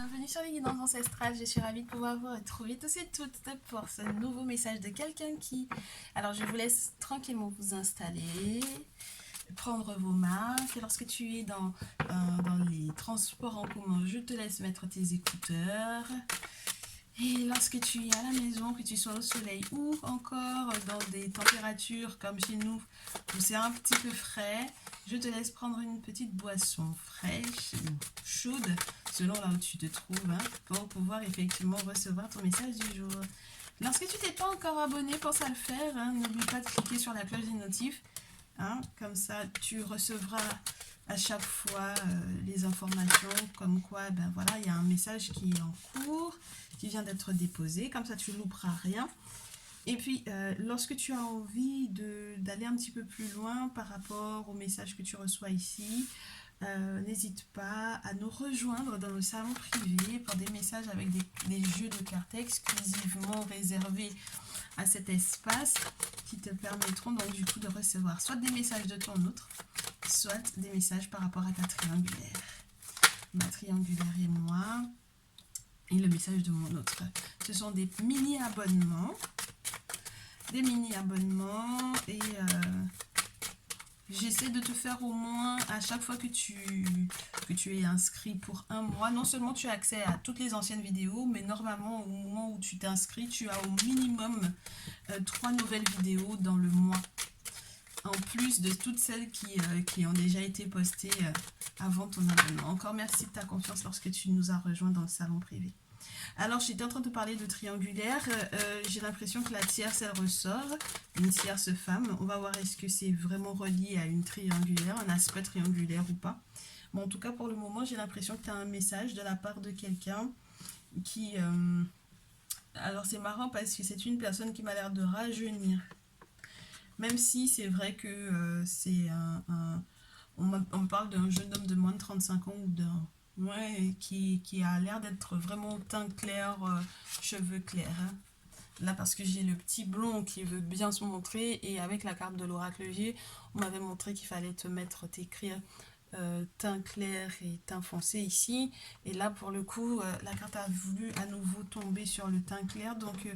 bienvenue sur les guidances ancestrales. Je suis ravie de pouvoir vous retrouver tous et toutes pour ce nouveau message de quelqu'un qui... Alors je vous laisse tranquillement vous installer, prendre vos marques. Lorsque tu es dans les transports en commun, je te laisse mettre tes écouteurs. Et lorsque tu es à la maison, que tu sois au soleil ou encore dans des températures comme chez nous, où c'est un petit peu frais, je te laisse prendre une petite boisson fraîche ou chaude, selon là où tu te trouves, pour pouvoir effectivement recevoir ton message du jour. Lorsque tu t'es pas encore abonné, pense à le faire. N'oublie pas de cliquer sur la cloche des notifs. Comme ça, tu recevras à chaque fois les informations comme quoi, ben voilà, il y a un message qui est en cours, qui vient d'être déposé. Comme ça, tu ne louperas rien. Et puis, lorsque tu as envie d'aller un petit peu plus loin par rapport au message que tu reçois ici, n'hésite pas à nous rejoindre dans le salon privé pour des messages avec des jeux de cartes exclusivement réservés à cet espace qui te permettront donc du coup de recevoir soit des messages de ton autre, soit des messages par rapport à ta triangulaire. Ma triangulaire et moi, et le message de mon autre. Ce sont des mini-abonnements. Des mini-abonnements et j'essaie de te faire au moins à chaque fois que tu es inscrit pour un mois. Non seulement tu as accès à toutes les anciennes vidéos, mais normalement au moment où tu t'inscris, tu as au minimum 3 nouvelles vidéos dans le mois. En plus de toutes celles qui ont déjà été postées avant ton abonnement. Encore merci de ta confiance lorsque tu nous as rejoints dans le salon privé. Alors, j'étais en train de parler de triangulaire. J'ai l'impression que la tierce, elle ressort. Une tierce femme. On va voir est-ce que c'est vraiment relié à une triangulaire, un aspect triangulaire ou pas. Bon, en tout cas, pour le moment, j'ai l'impression que tu as un message de la part de quelqu'un qui... Alors, c'est marrant parce que c'est une personne qui m'a l'air de rajeunir. Même si c'est vrai que c'est on me parle d'un jeune homme de moins de 35 ans ou d'un... Ouais, qui a l'air d'être vraiment teint clair, cheveux clairs. Là, parce que j'ai le petit blond qui veut bien se montrer. Et avec la carte de l'oracle G, on m'avait montré qu'il fallait t'écrire teint clair et teint foncé ici. Et là, pour le coup, la carte a voulu à nouveau tomber sur le teint clair. Donc,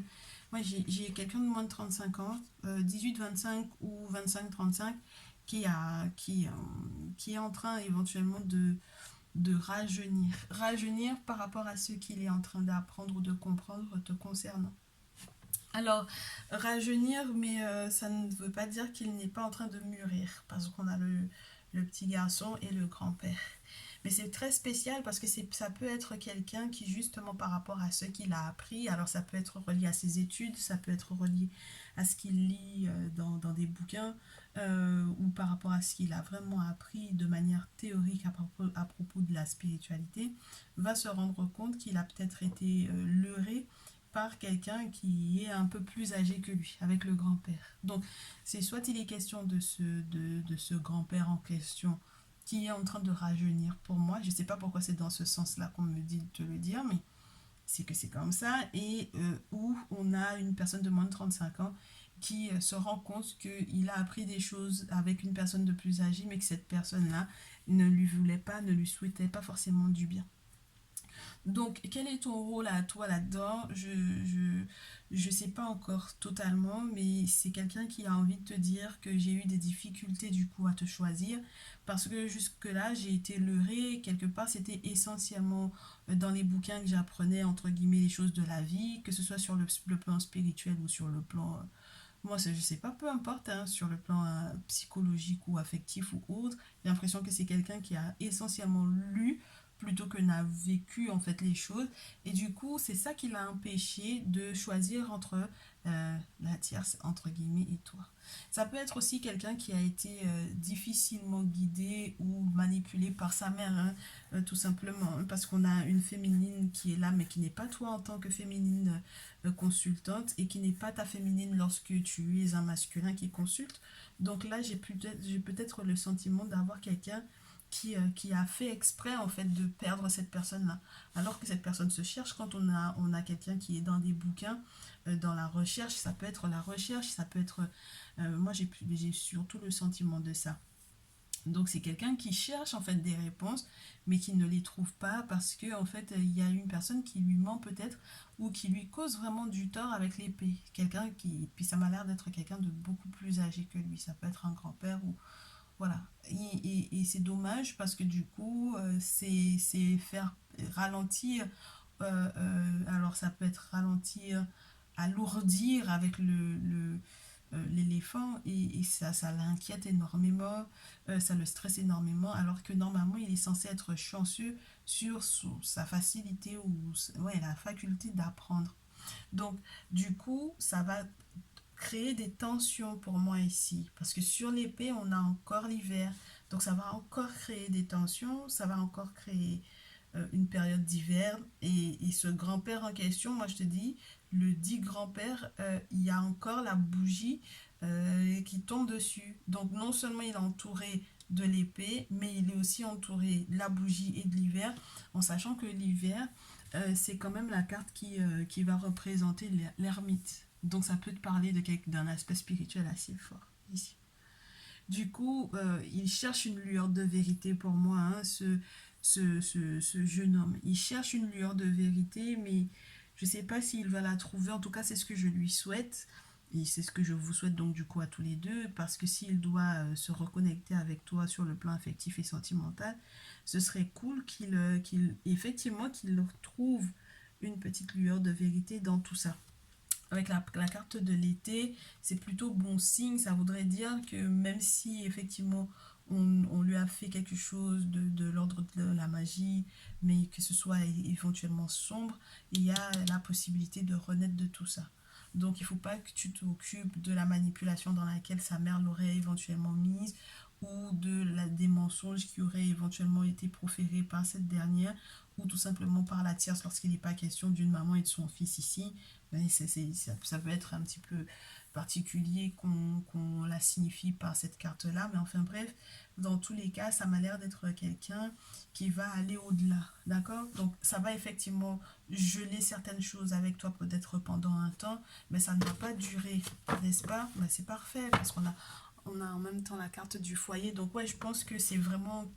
moi, j'ai quelqu'un de moins de 35 ans, 18-25 ou 25-35, qui est en train éventuellement de rajeunir. Rajeunir par rapport à ce qu'il est en train d'apprendre ou de comprendre te concernant. Alors, rajeunir, mais ça ne veut pas dire qu'il n'est pas en train de mûrir, parce qu'on a le petit garçon et le grand-père. Mais c'est très spécial parce que ça peut être quelqu'un qui, justement, par rapport à ce qu'il a appris, alors ça peut être relié à ses études, ça peut être relié à ce qu'il lit dans des bouquins, ou par rapport à ce qu'il a vraiment appris de manière théorique à propos de la spiritualité, va se rendre compte qu'il a peut-être été leurré par quelqu'un qui est un peu plus âgé que lui, avec le grand-père. Donc, c'est soit il est question de ce grand-père en question qui est en train de rajeunir pour moi. Je ne sais pas pourquoi c'est dans ce sens-là qu'on me dit de te le dire, mais c'est que c'est comme ça. Et où on a une personne de moins de 35 ans qui se rend compte qu'il a appris des choses avec une personne de plus âgée, mais que cette personne-là ne lui voulait pas, ne lui souhaitait pas forcément du bien. Donc, quel est ton rôle à toi là-dedans? Je sais pas encore totalement, mais c'est quelqu'un qui a envie de te dire que j'ai eu des difficultés du coup à te choisir parce que jusque-là, j'ai été leurrée. Quelque part, c'était essentiellement dans les bouquins que j'apprenais, entre guillemets, les choses de la vie, que ce soit sur le plan spirituel ou sur le plan... moi, je sais pas, peu importe, sur le plan psychologique ou affectif ou autre, j'ai l'impression que c'est quelqu'un qui a essentiellement lu plutôt que n'a vécu en fait les choses et du coup c'est ça qui l'a empêché de choisir entre la tierce entre guillemets et toi. Ça peut être aussi quelqu'un qui a été difficilement guidé ou manipulé par sa mère, tout simplement, parce qu'on a une féminine qui est là mais qui n'est pas toi en tant que féminine consultante et qui n'est pas ta féminine lorsque tu es un masculin qui consulte. Donc là j'ai peut-être le sentiment d'avoir quelqu'un qui a fait exprès en fait de perdre cette personne-là. Alors que cette personne se cherche, quand on a quelqu'un qui est dans des bouquins, dans la recherche, ça peut être la recherche, ça peut être... moi j'ai surtout le sentiment de ça. Donc c'est quelqu'un qui cherche en fait des réponses, mais qui ne les trouve pas parce que en fait il y a une personne qui lui ment peut-être ou qui lui cause vraiment du tort avec l'épée. Quelqu'un qui, puis ça m'a l'air d'être quelqu'un de beaucoup plus âgé que lui. Ça peut être un grand-père ou voilà. Et c'est dommage parce que du coup c'est faire ralentir. Alors ça peut être ralentir, alourdir avec l'éléphant et ça l'inquiète énormément, ça le stresse énormément, alors que normalement il est censé être chanceux sur sa facilité ou ouais, la faculté d'apprendre. Donc du coup, ça va créer des tensions pour moi ici, parce que sur l'épée, on a encore l'hiver, donc ça va encore créer des tensions, ça va encore créer une période d'hiver. Et ce grand-père en question, moi je te dis, le dit grand-père, il y a encore la bougie qui tombe dessus. Donc non seulement il est entouré de l'épée, mais il est aussi entouré de la bougie et de l'hiver, en sachant que l'hiver, c'est quand même la carte qui va représenter l'ermite. Donc ça peut te parler d'un aspect spirituel assez fort ici. Du coup, il cherche une lueur de vérité pour moi, hein, ce jeune homme. Il cherche une lueur de vérité, mais je ne sais pas s'il va la trouver. En tout cas, c'est ce que je lui souhaite. Et c'est ce que je vous souhaite donc du coup à tous les deux, parce que s'il doit se reconnecter avec toi sur le plan affectif et sentimental, ce serait cool effectivement qu'il retrouve une petite lueur de vérité dans tout ça. Avec la carte de l'été, c'est plutôt bon signe. Ça voudrait dire que même si effectivement on lui a fait quelque chose de l'ordre de la magie, mais que ce soit éventuellement sombre, il y a la possibilité de renaître de tout ça. Donc il ne faut pas que tu t'occupes de la manipulation dans laquelle sa mère l'aurait éventuellement mise ou des mensonges qui auraient éventuellement été proférés par cette dernière ou tout simplement par la tierce lorsqu'il n'est pas question d'une maman et de son fils ici. Mais ça peut être un petit peu particulier qu'on la signifie par cette carte-là. Mais enfin bref, dans tous les cas, ça m'a l'air d'être quelqu'un qui va aller au-delà. D'accord? Donc ça va effectivement geler certaines choses avec toi peut-être pendant un temps, mais ça ne va pas durer, n'est-ce pas? Ben, c'est parfait parce qu'on a en même temps la carte du foyer. Donc ouais, je pense que c'est vraiment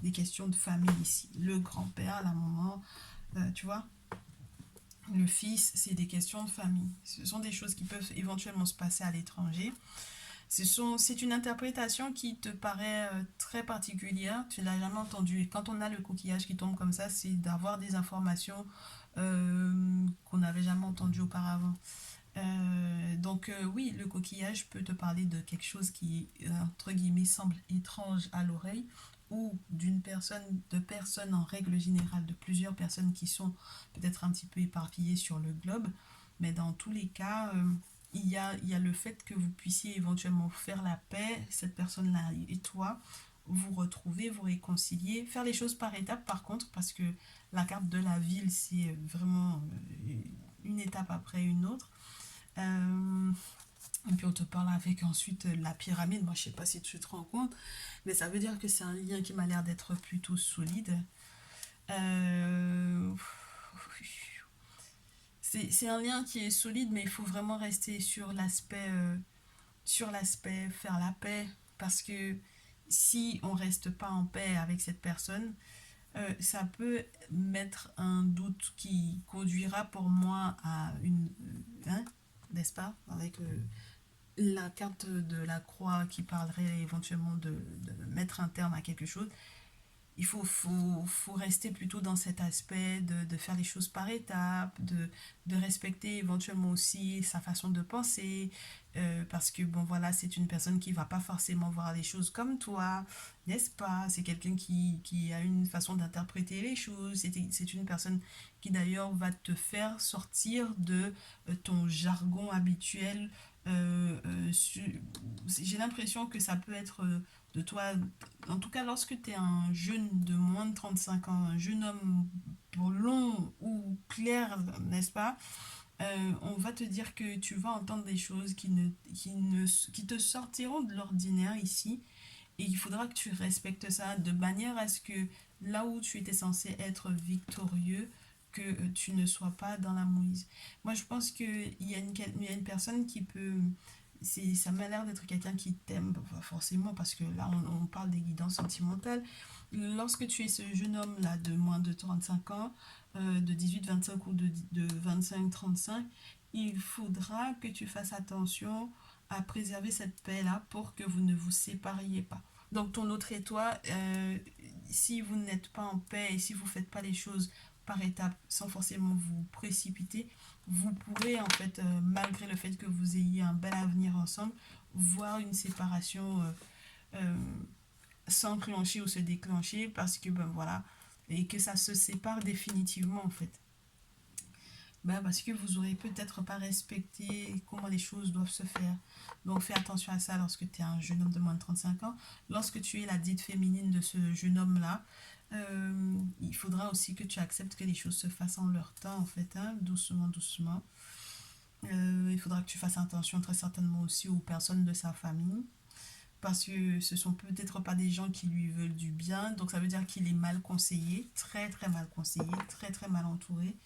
des questions de famille ici. Le grand-père, la maman, tu vois? Le fils, c'est des questions de famille. Ce sont des choses qui peuvent éventuellement se passer à l'étranger. C'est une interprétation qui te paraît très particulière. Tu ne l'as jamais entendue. Et quand on a le coquillage qui tombe comme ça, c'est d'avoir des informations qu'on n'avait jamais entendues auparavant. Donc oui, le coquillage peut te parler de quelque chose qui, entre guillemets, semble étrange à l'oreille ou de personnes en règle générale, de plusieurs personnes qui sont peut-être un petit peu éparpillées sur le globe. Mais dans tous les cas, il y a le fait que vous puissiez éventuellement faire la paix, cette personne-là et toi, vous retrouver, vous réconcilier, faire les choses par étapes par contre, parce que la carte de la ville, c'est vraiment une étape après une autre. Euh, et puis on te parle avec ensuite la pyramide. Moi, je sais pas si tu te rends compte, mais ça veut dire que c'est un lien qui m'a l'air d'être plutôt solide. Euh, c'est un lien qui est solide, mais il faut vraiment rester sur l'aspect faire la paix, parce que si on reste pas en paix avec cette personne, ça peut mettre un doute qui conduira pour moi à hein, n'est-ce pas, avec la carte de la croix qui parlerait éventuellement de mettre un terme à quelque chose. Il faut rester plutôt dans cet aspect de faire les choses par étapes, de respecter éventuellement aussi sa façon de penser, parce que bon voilà, c'est une personne qui va pas forcément voir les choses comme toi, n'est-ce pas? C'est quelqu'un qui a une façon d'interpréter les choses, c'est une personne qui d'ailleurs va te faire sortir de ton jargon habituel. Euh, euh, j'ai l'impression que ça peut être de toi, en tout cas lorsque tu es un jeune de moins de 35 ans, un jeune homme blond ou clair, n'est-ce pas? On va te dire que tu vas entendre des choses qui te sortiront de l'ordinaire ici. Et il faudra que tu respectes ça de manière à ce que là où tu étais censé être victorieux, que tu ne sois pas dans la mouise. Moi, je pense qu'il y a une personne qui peut ça m'a l'air d'être quelqu'un qui t'aime, forcément, parce que là, on parle des guidances sentimentales. Lorsque tu es ce jeune homme-là de moins de 35 ans, de 18-25 ou de 25-35, il faudra que tu fasses attention à préserver cette paix-là pour que vous ne vous sépariez pas. Donc ton autre et toi, si vous n'êtes pas en paix et si vous ne faites pas les choses par étapes sans forcément vous précipiter, vous pourrez en fait, malgré le fait que vous ayez un bel avenir ensemble, voir une séparation euh, s'enclencher ou se déclencher parce que ben voilà, et que ça se sépare définitivement en fait. Ben, parce que vous aurez peut-être pas respecté comment les choses doivent se faire. Donc fais attention à ça lorsque tu es un jeune homme de moins de 35 ans. Lorsque tu es la dite féminine de ce jeune homme-là, il faudra aussi que tu acceptes que les choses se fassent en leur temps, en fait, hein, doucement, doucement. Il faudra que tu fasses attention très certainement aussi aux personnes de sa famille. Parce que ce sont peut-être pas des gens qui lui veulent du bien. Donc ça veut dire qu'il est mal conseillé, très très mal conseillé, très très mal entouré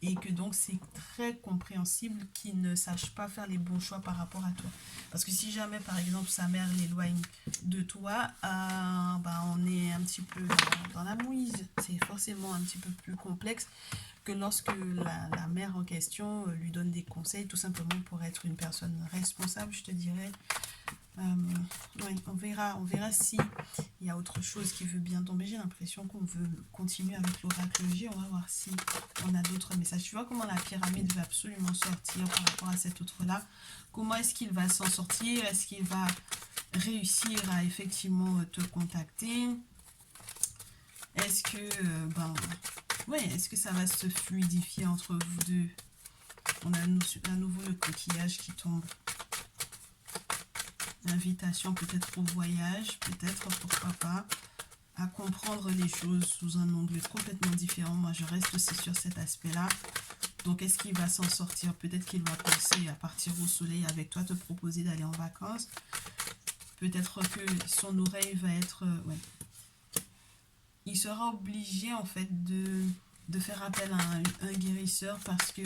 et que donc c'est très compréhensible qu'il ne sache pas faire les bons choix par rapport à toi. Parce que si jamais par exemple sa mère l'éloigne de toi, bah, on est un petit peu dans la mouise. C'est forcément un petit peu plus complexe que lorsque la mère en question lui donne des conseils tout simplement pour être une personne responsable, je te dirais. Oui, on verra si il y a autre chose qui veut bien tomber. J'ai l'impression qu'on veut continuer avec l'oracle J. On va voir si on a d'autres messages. Tu vois comment la pyramide veut absolument sortir par rapport à cet autre-là. Comment est-ce qu'il va s'en sortir? Est-ce qu'il va réussir à effectivement te contacter? Est-ce que, ouais, est-ce que ça va se fluidifier entre vous deux? On a à nouveau le coquillage qui tombe. Invitation peut-être au voyage, peut-être, pourquoi pas, à comprendre les choses sous un angle complètement différent. Moi, je reste aussi sur cet aspect-là. Donc, est-ce qu'il va s'en sortir? Peut-être qu'il va penser à partir au soleil avec toi, te proposer d'aller en vacances. Peut-être que son oreille va être... ouais. Il sera obligé, en fait, de faire appel à un guérisseur parce que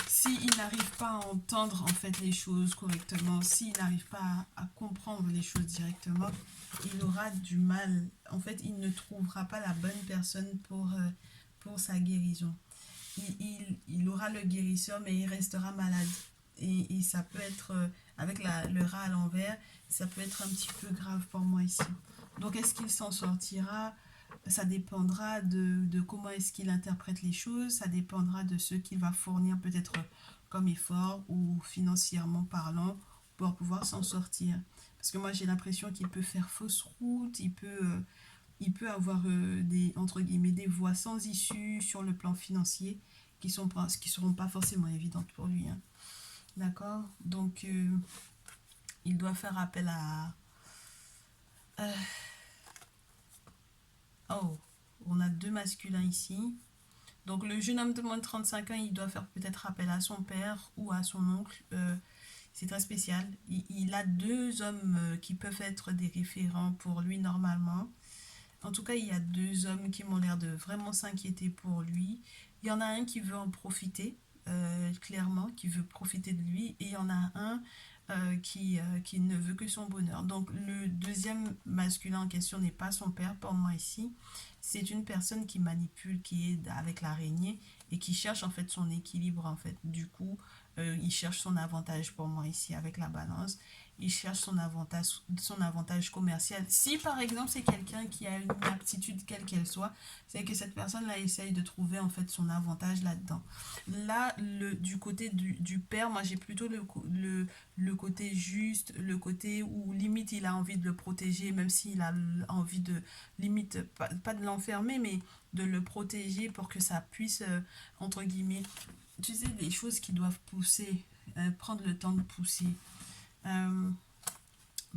s'il n'arrive pas à entendre en fait les choses correctement, s'il n'arrive pas à comprendre les choses directement, il aura du mal. En fait, il ne trouvera pas la bonne personne pour sa guérison. Il aura le guérisseur, mais il restera malade. Et ça peut être, avec le rat à l'envers, ça peut être un petit peu grave pour moi ici. Donc, est-ce qu'il s'en sortira? Ça dépendra de comment est-ce qu'il interprète les choses, ça dépendra de ce qu'il va fournir peut-être comme effort ou financièrement parlant pour pouvoir s'en sortir. Parce que moi j'ai l'impression qu'il peut faire fausse route, il peut avoir des, entre guillemets, des voies sans issue sur le plan financier qui seront pas forcément évidentes pour lui. Hein. D'accord? Donc il doit faire appel à... oh, on a deux masculins ici. Donc le jeune homme de moins de 35 ans, il doit faire peut-être appel à son père ou à son oncle. C'est très spécial. Il a deux hommes qui peuvent être des référents pour lui normalement. En tout cas, il y a deux hommes qui m'ont l'air de vraiment s'inquiéter pour lui. Il y en a un qui veut en profiter, clairement, qui veut profiter de lui. Et il y en a un qui ne veut que son bonheur. Donc le deuxième masculin en question n'est pas son père pour moi ici. C'est une personne qui manipule, qui est avec l'araignée et qui cherche en fait son équilibre en fait. Du coup, il cherche son avantage pour moi ici avec la balance. Il cherche son avantage commercial. Si par exemple c'est quelqu'un qui a une aptitude quelle qu'elle soit, c'est que cette personne-là essaye de trouver en fait son avantage là-dedans. Là, du côté du père, moi j'ai plutôt le côté juste, le côté où limite il a envie de le protéger, même s'il a envie de, limite, pas de l'enfermer, mais de le protéger pour que ça puisse, entre guillemets, tu sais, des choses qui doivent pousser, prendre le temps de pousser. Euh,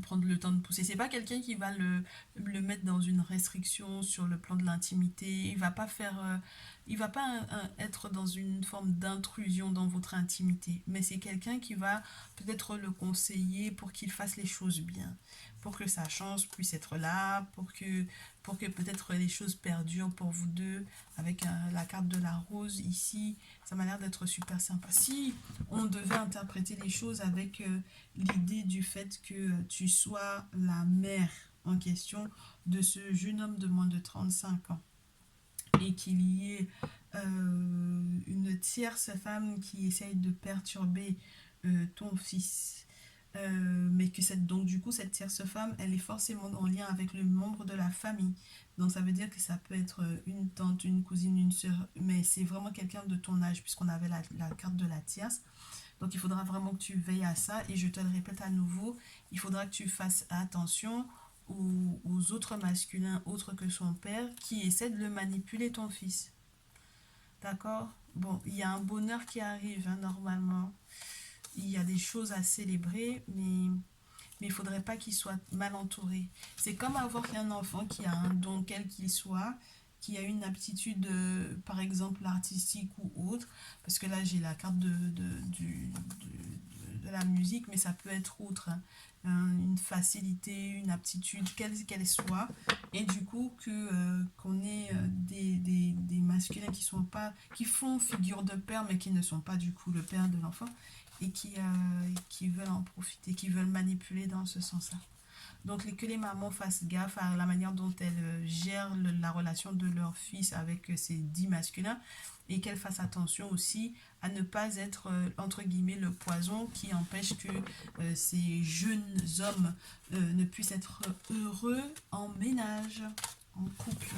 Prendre le temps de pousser. C'est pas quelqu'un qui va le mettre dans une restriction sur le plan de l'intimité. Il va pas faire, il va pas être dans une forme d'intrusion dans votre intimité. Mais c'est quelqu'un qui va peut-être le conseiller pour qu'il fasse les choses bien, pour que sa chance puisse être là, pour que pour que peut-être les choses perdurent pour vous deux, avec la carte de la rose ici. Ça m'a l'air d'être super sympa. Si on devait interpréter les choses avec l'idée du fait que tu sois la mère en question de ce jeune homme de moins de 35 ans, et qu'il y ait une tierce femme qui essaye de perturber ton fils, mais que donc du coup cette tierce femme elle est forcément en lien avec le membre de la famille, donc ça veut dire que ça peut être une tante, une cousine, une soeur, mais c'est vraiment quelqu'un de ton âge puisqu'on avait la carte de la tierce. Donc il faudra vraiment que tu veilles à ça, et je te le répète à nouveau, il faudra que tu fasses attention aux autres masculins autres que son père qui essaient de le manipuler, ton fils. D'accord? Bon, il y a un bonheur qui arrive, hein, normalement. Il y a des choses à célébrer, mais il ne faudrait pas qu'il soit mal entouré. C'est comme avoir un enfant qui a un don, quel qu'il soit, qui a une aptitude, par exemple, artistique ou autre. Parce que là, j'ai la carte de la musique, mais ça peut être autre, hein. Une facilité, une aptitude, quelle qu'elle soit. Et du coup, qu'on ait des masculins qui sont pas, qui font figure de père, mais qui ne sont pas du coup le père de l'enfant, et qui veulent en profiter, qui veulent manipuler dans ce sens-là. Donc que les mamans fassent gaffe à la manière dont elles gèrent la relation de leur fils avec ces dix masculins, et qu'elles fassent attention aussi à ne pas être entre guillemets le poison qui empêche que ces jeunes hommes ne puissent être heureux en ménage, en couple.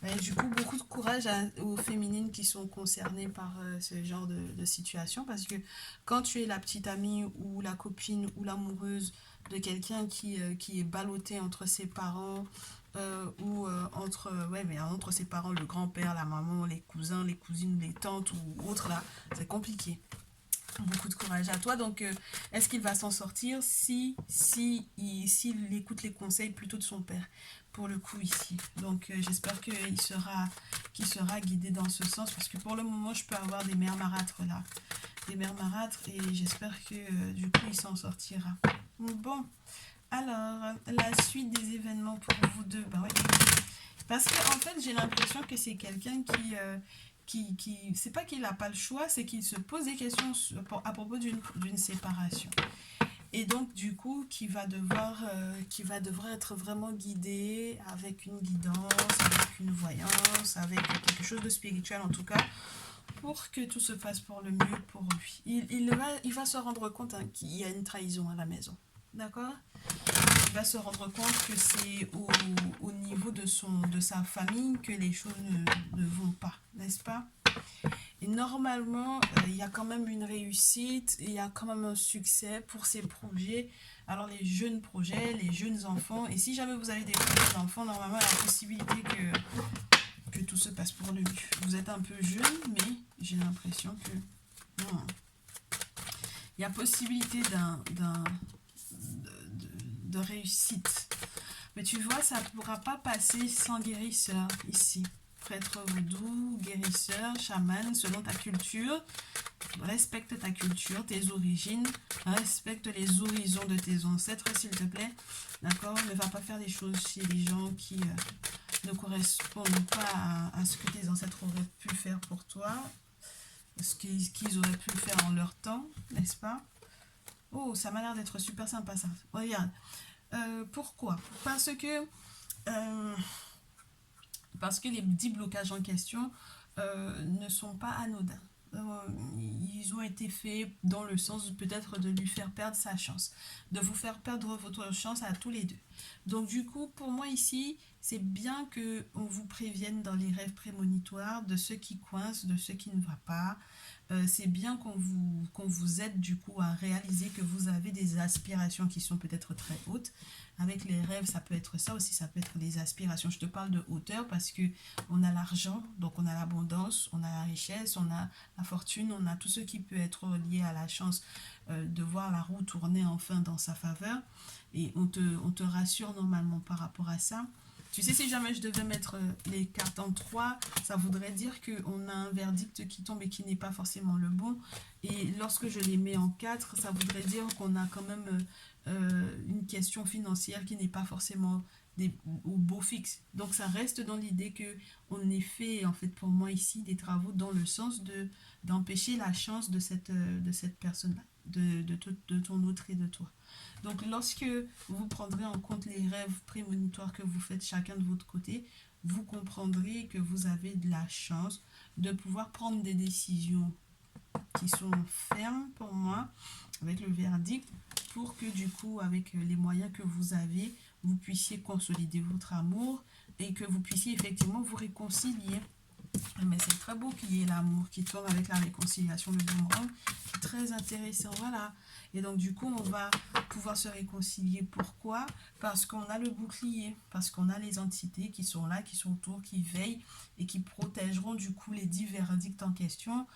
Et du coup, beaucoup de courage aux féminines qui sont concernées par ce genre de situation, parce que quand tu es la petite amie ou la copine ou l'amoureuse de quelqu'un qui est ballotté entre ses parents, entre ses parents, le grand-père, la maman, les cousins, les cousines, les tantes ou autres, là, c'est compliqué. Beaucoup de courage à toi. Donc, est-ce qu'il va s'en sortir s'il écoute les conseils plutôt de son père, pour le coup ici. Donc, j'espère qu'il sera guidé dans ce sens, parce que pour le moment, je peux avoir des mères marâtres là. Des mères marâtres, et j'espère que du coup, il s'en sortira. Bon, alors, la suite des événements pour vous deux, bah ouais. Parce que en fait, j'ai l'impression que c'est quelqu'un c'est pas qu'il n'a pas le choix, c'est qu'il se pose des questions à propos d'une séparation. Et donc, du coup, qui va devoir être vraiment guidé avec une guidance, avec une voyance, avec quelque chose de spirituel en tout cas, pour que tout se passe pour le mieux pour lui. Il va se rendre compte, hein, qu'il y a une trahison à la maison. D'accord? Il va se rendre compte que c'est au niveau de sa famille que les choses ne vont pas, n'est-ce pas? Et normalement, il y a quand même une réussite, il y a quand même un succès pour ces projets. Alors les jeunes projets, les jeunes enfants, et si jamais vous avez des projets d'enfants, normalement il y a la possibilité que tout se passe pour le mieux. Vous êtes un peu jeune, mais j'ai l'impression que il y a possibilité de réussite. Mais tu vois, ça ne pourra pas passer sans guérisseur ici. Prêtre vaudou, guérisseur, chaman, selon ta culture. Respecte ta culture, tes origines. Respecte les horizons de tes ancêtres, s'il te plaît. D'accord? Ne va pas faire des choses chez les gens qui ne correspondent pas à ce que tes ancêtres auraient pu faire pour toi. Ce qu'ils auraient pu faire en leur temps, n'est-ce pas? Oh, ça m'a l'air d'être super sympa ça. Regarde. Pourquoi? Parce que les 10 blocages en question ne sont pas anodins. Ils ont été faits dans le sens peut-être de lui faire perdre sa chance, de vous faire perdre votre chance à tous les deux. Donc du coup, pour moi ici, c'est bien qu'on vous prévienne dans les rêves prémonitoires de ce qui coince, de ce qui ne va pas. C'est bien qu'on vous aide du coup à réaliser que vous avez des aspirations qui sont peut-être très hautes. Avec les rêves, ça peut être ça aussi, ça peut être des aspirations. Je te parle de hauteur parce que on a l'argent, donc on a l'abondance, on a la richesse, on a la fortune, on a tout ce qui peut être lié à la chance de voir la roue tourner enfin dans sa faveur. Et on te rassure normalement par rapport à ça. Tu sais, si jamais je devais mettre les cartes en 3, ça voudrait dire qu'on a un verdict qui tombe et qui n'est pas forcément le bon. Et lorsque je les mets en 4, ça voudrait dire qu'on a quand même une question financière qui n'est pas forcément au beau fixe. Donc ça reste dans l'idée que on est fait, en fait, pour moi ici, des travaux dans le sens d'empêcher la chance de cette personne-là, de ton autre et de toi. Donc lorsque vous prendrez en compte les rêves prémonitoires que vous faites chacun de votre côté, vous comprendrez que vous avez de la chance de pouvoir prendre des décisions qui sont fermes pour moi, avec le verdict, pour que du coup, avec les moyens que vous avez, vous puissiez consolider votre amour et que vous puissiez effectivement vous réconcilier. Mais c'est très beau qu'il y ait l'amour qui tombe avec la réconciliation, le boomerang, qui est très intéressant, voilà. Et donc du coup, on va pouvoir se réconcilier. Pourquoi? Parce qu'on a le bouclier, parce qu'on a les entités qui sont là, qui sont autour, qui veillent et qui protégeront du coup les dix verdicts en question,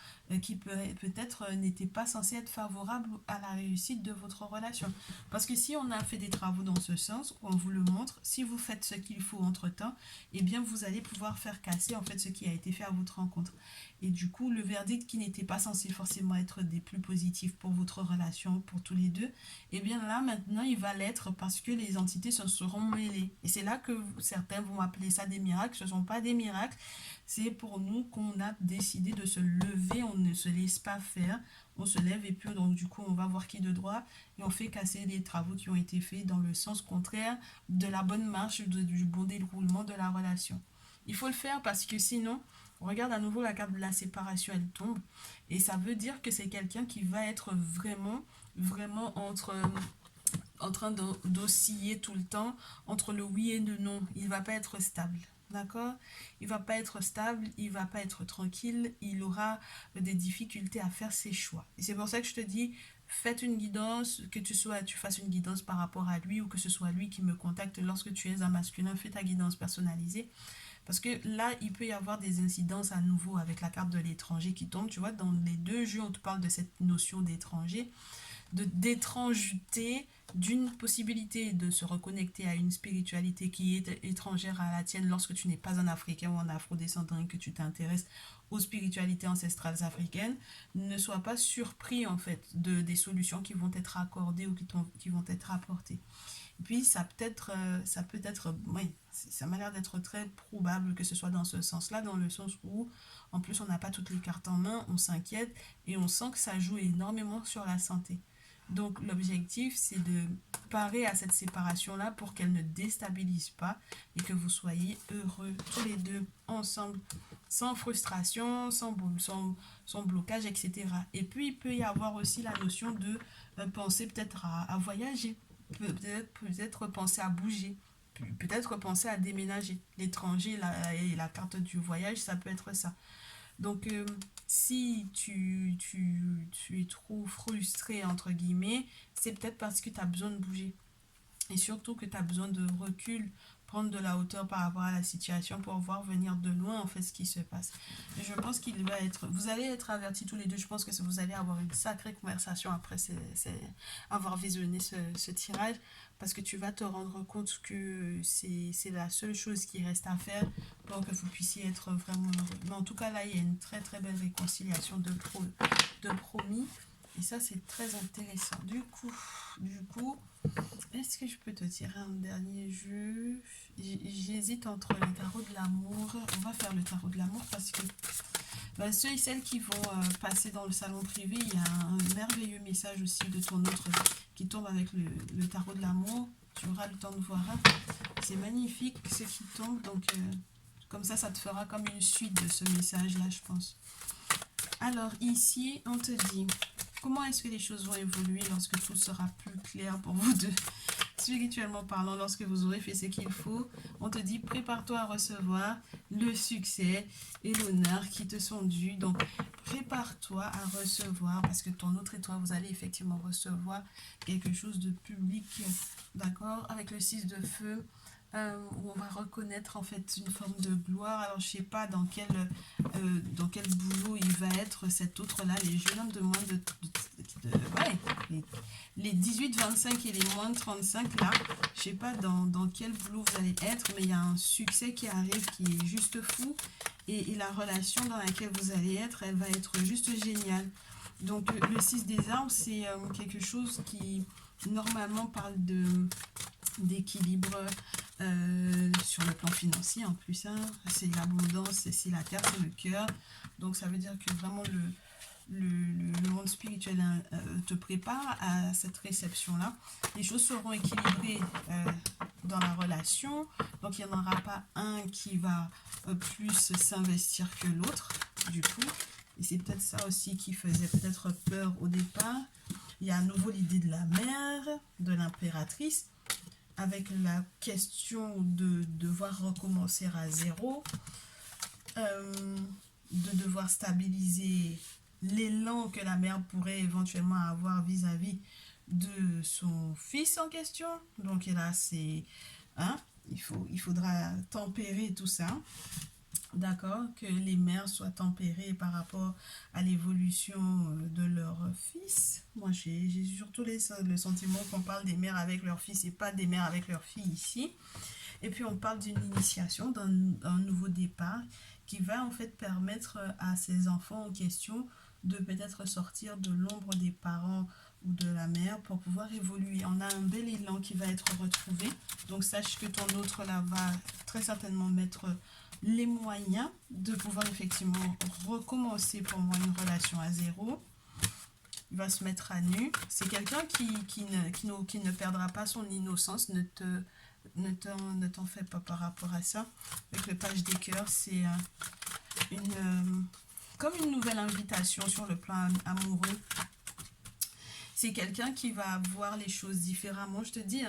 qui peut-être n'étaient pas censés être favorables à la réussite de votre relation. Parce que si on a fait des travaux dans ce sens, on vous le montre, si vous faites ce qu'il faut entre-temps, eh bien vous allez pouvoir faire casser en fait ce qui a été fait à votre rencontre. Et du coup, le verdict qui n'était pas censé forcément être des plus positifs pour votre relation, pour tous les deux, et bien là, maintenant, il va l'être parce que les entités se seront mêlées. Et c'est là que certains vont appeler ça des miracles. Ce ne sont pas des miracles. C'est pour nous qu'on a décidé de se lever. On ne se laisse pas faire. On se lève et puis donc du coup, on va voir qui est de droit et on fait casser les travaux qui ont été faits dans le sens contraire de la bonne marche, du bon déroulement de la relation. Il faut le faire parce que sinon, regarde à nouveau la carte de la séparation, elle tombe. Et ça veut dire que c'est quelqu'un qui va être vraiment en train d'osciller tout le temps entre le oui et le non. Il ne va pas être stable. D'accord? Il ne va pas être stable, il ne va pas être tranquille, il aura des difficultés à faire ses choix. Et c'est pour ça que je te dis, faites une guidance, que tu fasses une guidance par rapport à lui ou que ce soit lui qui me contacte lorsque tu es un masculin, fais ta guidance personnalisée. Parce que là, il peut y avoir des incidences à nouveau avec la carte de l'étranger qui tombe. Tu vois, dans les deux jeux, on te parle de cette notion d'étranger, d'étrangeté, d'une possibilité de se reconnecter à une spiritualité qui est étrangère à la tienne lorsque tu n'es pas un Africain ou un Afro-descendant et que tu t'intéresses aux spiritualités ancestrales africaines. Ne sois pas surpris en fait des solutions qui vont être accordées ou qui vont être apportées. Et puis ça peut être, oui, ça m'a l'air d'être très probable que ce soit dans ce sens-là, dans le sens où en plus on n'a pas toutes les cartes en main, on s'inquiète et on sent que ça joue énormément sur la santé. Donc l'objectif c'est de parer à cette séparation-là pour qu'elle ne déstabilise pas et que vous soyez heureux tous les deux ensemble, sans frustration, sans blocage, etc. Et puis il peut y avoir aussi la notion de penser peut-être à voyager, peut-être penser à bouger, peut-être penser à déménager. L'étranger et la carte du voyage, ça peut être ça. Donc, si tu es trop frustré, entre guillemets, c'est peut-être parce que tu as besoin de bouger. Et surtout que tu as besoin de recul, prendre de la hauteur par rapport à la situation pour voir venir de loin en fait ce qui se passe. Et je pense qu'il va être, vous allez être avertis tous les deux. Je pense que vous allez avoir une sacrée conversation après avoir visionné ce tirage, parce que tu vas te rendre compte que c'est la seule chose qui reste à faire pour que vous puissiez être vraiment heureux. Mais en tout cas là, il y a une très très belle réconciliation de promis. Et ça, c'est très intéressant. Du coup, est-ce que je peux te tirer un dernier jeu? J'hésite entre le tarot de l'amour. On va faire le tarot de l'amour parce que ceux et celles qui vont passer dans le salon privé, il y a un merveilleux message aussi de ton autre qui tombe avec le tarot de l'amour. Tu auras le temps de voir. Hein. C'est magnifique ce qui tombe. Donc, comme ça te fera comme une suite de ce message-là, je pense. Alors, ici, on te dit... Comment est-ce que les choses vont évoluer lorsque tout sera plus clair pour vous deux? Spirituellement parlant, lorsque vous aurez fait ce qu'il faut, on te dit prépare-toi à recevoir le succès et l'honneur qui te sont dus. Donc, prépare-toi à recevoir, parce que ton autre et toi, vous allez effectivement recevoir quelque chose de public, d'accord? Avec le 6 de feu, où on va reconnaître en fait une forme de gloire. Alors je sais pas dans quel boulot il va être cet autre là, les jeunes hommes de moins ouais, les 18-25 et les moins de 35 là, je sais pas dans quel boulot vous allez être, mais il y a un succès qui arrive qui est juste fou, et la relation dans laquelle vous allez être, elle va être juste géniale. Donc le 6 des armes, c'est quelque chose qui normalement parle d'équilibre, sur le plan financier en plus, hein. C'est l'abondance, c'est la terre, c'est le cœur. Donc ça veut dire que vraiment le monde spirituel te prépare à cette réception-là. Les choses seront équilibrées dans la relation. Donc il n'y en aura pas un qui va plus s'investir que l'autre, du coup. Et c'est peut-être ça aussi qui faisait peut-être peur au départ. Il y a à nouveau l'idée de la mère, de l'impératrice, avec la question de devoir recommencer à zéro, de devoir stabiliser l'élan que la mère pourrait éventuellement avoir vis-à-vis de son fils en question. Donc là, c'est... Hein, il faudra tempérer tout ça. D'accord, que les mères soient tempérées par rapport à l'évolution de leur fils. Moi, j'ai surtout le sentiment qu'on parle des mères avec leurs fils et pas des mères avec leurs filles ici. Et puis, on parle d'une initiation, d'un nouveau départ qui va en fait permettre à ces enfants en question de peut-être sortir de l'ombre des parents ou de la mère pour pouvoir évoluer. On a un bel élan qui va être retrouvé. Donc, sache que ton autre là va très certainement mettre les moyens de pouvoir effectivement recommencer pour moi une relation à zéro. Il va se mettre à nu. C'est quelqu'un qui ne perdra pas son innocence. Ne t'en fais pas par rapport à ça. Avec le page des cœurs, c'est comme une nouvelle invitation sur le plan amoureux. C'est quelqu'un qui va voir les choses différemment. Je te dis,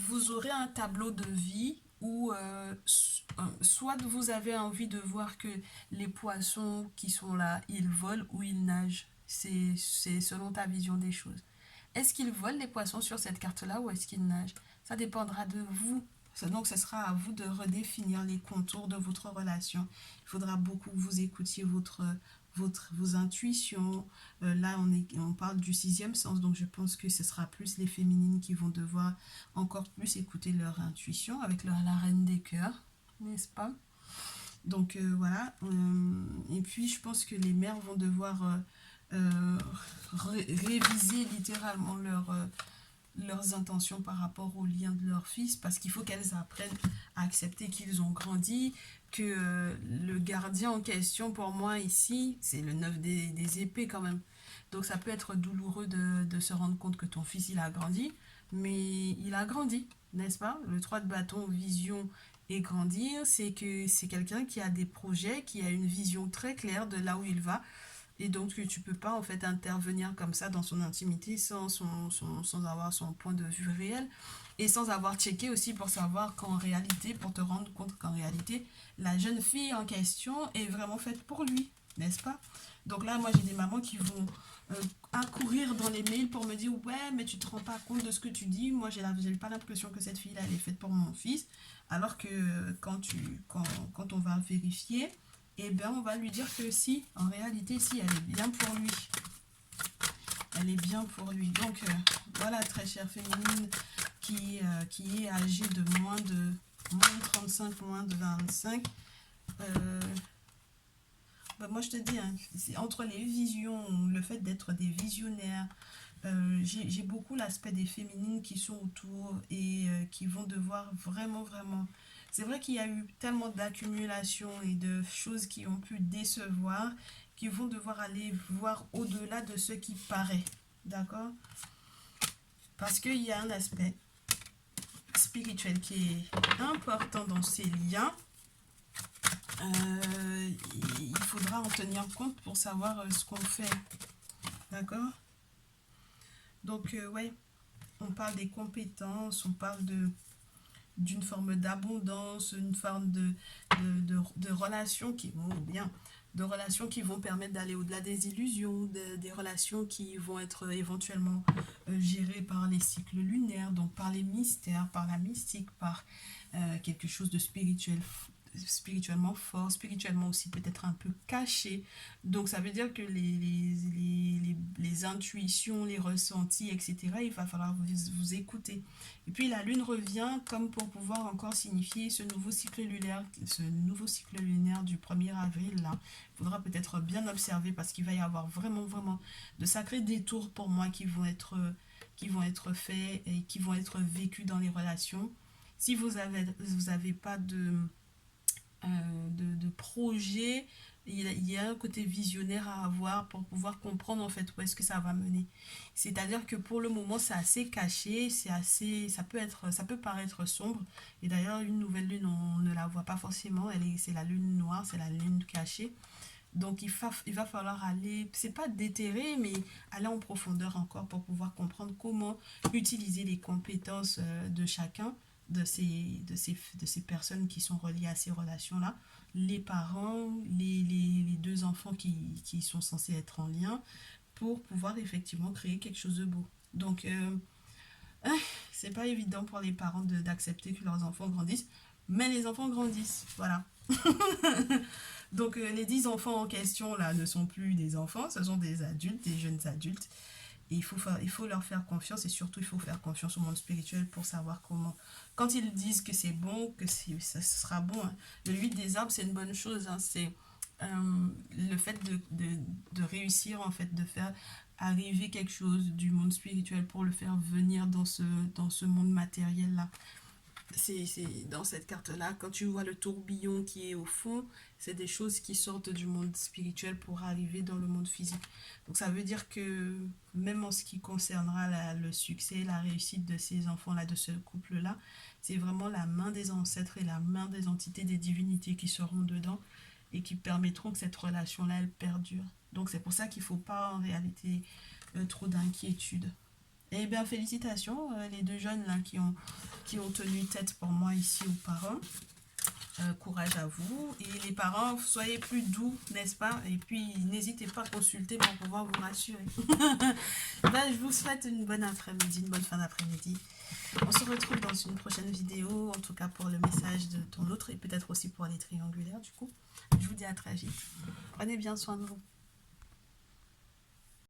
vous aurez un tableau de vie où soit vous avez envie de voir que les poissons qui sont là, ils volent ou ils nagent. C'est selon ta vision des choses. Est-ce qu'ils volent les poissons sur cette carte-là ou est-ce qu'ils nagent? Ça dépendra de vous. Donc, ce sera à vous de redéfinir les contours de votre relation. Il faudra beaucoup que vous écoutiez vos intuitions. Là, on parle du sixième sens, donc je pense que ce sera plus les féminines qui vont devoir encore plus écouter leur intuition avec la reine des cœurs, n'est-ce pas? Donc voilà. Et puis, je pense que les mères vont devoir réviser littéralement leurs intentions par rapport au lien de leur fils, parce qu'il faut qu'elles apprennent à accepter qu'ils ont grandi, que le gardien en question, pour moi ici, c'est le 9 des épées quand même. Donc ça peut être douloureux de se rendre compte que ton fils, il a grandi, mais il a grandi, n'est-ce pas? Le 3 de bâton, vision et grandir, c'est que c'est quelqu'un qui a des projets, qui a une vision très claire de là où il va, et donc tu peux pas en fait intervenir comme ça dans son intimité sans avoir son point de vue réel et sans avoir checké aussi pour savoir qu'en réalité, pour te rendre compte qu'en réalité, la jeune fille en question est vraiment faite pour lui, n'est-ce pas? Donc là, moi j'ai des mamans qui vont accourir dans les mails pour me dire ouais mais tu te rends pas compte de ce que tu dis, moi j'ai pas l'impression que cette fille là elle est faite pour mon fils, alors que quand on va vérifier, eh bien, on va lui dire que si, en réalité, si, elle est bien pour lui. Elle est bien pour lui. Donc, voilà, très chère féminine qui est âgée de moins de 35, moins de 25. Moi, je te dis, hein, c'est entre les visions, le fait d'être des visionnaires, j'ai beaucoup l'aspect des féminines qui sont autour et qui vont devoir vraiment, vraiment... C'est vrai qu'il y a eu tellement d'accumulation et de choses qui ont pu décevoir, qui vont devoir aller voir au-delà de ce qui paraît. D'accord? Parce qu'il y a un aspect spirituel qui est important dans ces liens. Il faudra en tenir compte pour savoir ce qu'on fait. D'accord? Donc, ouais, on parle des compétences, on parle d'une forme d'abondance, une forme de relations qui vont bien, de relations qui vont permettre d'aller au-delà des illusions, des relations qui vont être éventuellement gérées par les cycles lunaires, donc par les mystères, par la mystique, par quelque chose de spirituellement fort, spirituellement aussi peut-être un peu caché. Donc ça veut dire que les intuitions, les ressentis, etc., il va falloir vous écouter. Et puis la lune revient comme pour pouvoir encore signifier ce nouveau cycle lunaire du 1er avril là. Il faudra peut-être bien observer parce qu'il va y avoir vraiment, vraiment de sacrés détours pour moi qui vont être faits et qui vont être vécus dans les relations. Si vous avez pas de projet, il y a un côté visionnaire à avoir pour pouvoir comprendre en fait où est-ce que ça va mener. C'est-à-dire que pour le moment c'est assez caché, ça peut paraître sombre. Et d'ailleurs une nouvelle lune on ne la voit pas forcément, c'est la lune noire, c'est la lune cachée. Donc il va falloir aller, c'est pas déterrer, mais aller en profondeur encore pour pouvoir comprendre comment utiliser les compétences de chacun de ces personnes qui sont reliées à ces relations-là, les parents, les deux enfants qui sont censés être en lien, pour pouvoir effectivement créer quelque chose de beau. Donc, c'est pas évident pour les parents d'accepter que leurs enfants grandissent, mais les enfants grandissent, voilà. Donc les 10 enfants en question là ne sont plus des enfants, ce sont des adultes, des jeunes adultes. Et il faut leur faire confiance et surtout il faut faire confiance au monde spirituel pour savoir comment. Quand ils disent que c'est bon, que ça sera bon, hein. Le 8 des arbres c'est une bonne chose, hein. C'est le fait de réussir en fait, de faire arriver quelque chose du monde spirituel pour le faire venir dans ce monde matériel là. C'est dans cette carte-là, quand tu vois le tourbillon qui est au fond, c'est des choses qui sortent du monde spirituel pour arriver dans le monde physique. Donc ça veut dire que même en ce qui concernera le succès, la réussite de ces enfants-là, de ce couple-là, c'est vraiment la main des ancêtres et la main des entités, des divinités qui seront dedans et qui permettront que cette relation-là, elle perdure. Donc c'est pour ça qu'il ne faut pas en réalité trop d'inquiétude. Eh bien, félicitations, les deux jeunes là qui ont tenu tête pour moi ici aux parents. Courage à vous. Et les parents, soyez plus doux, n'est-ce pas? Et puis, n'hésitez pas à consulter pour pouvoir vous rassurer. Ben, je vous souhaite une bonne après-midi, une bonne fin d'après-midi. On se retrouve dans une prochaine vidéo, en tout cas pour le message de ton autre et peut-être aussi pour les triangulaires du coup. Je vous dis à très vite. Prenez bien soin de vous.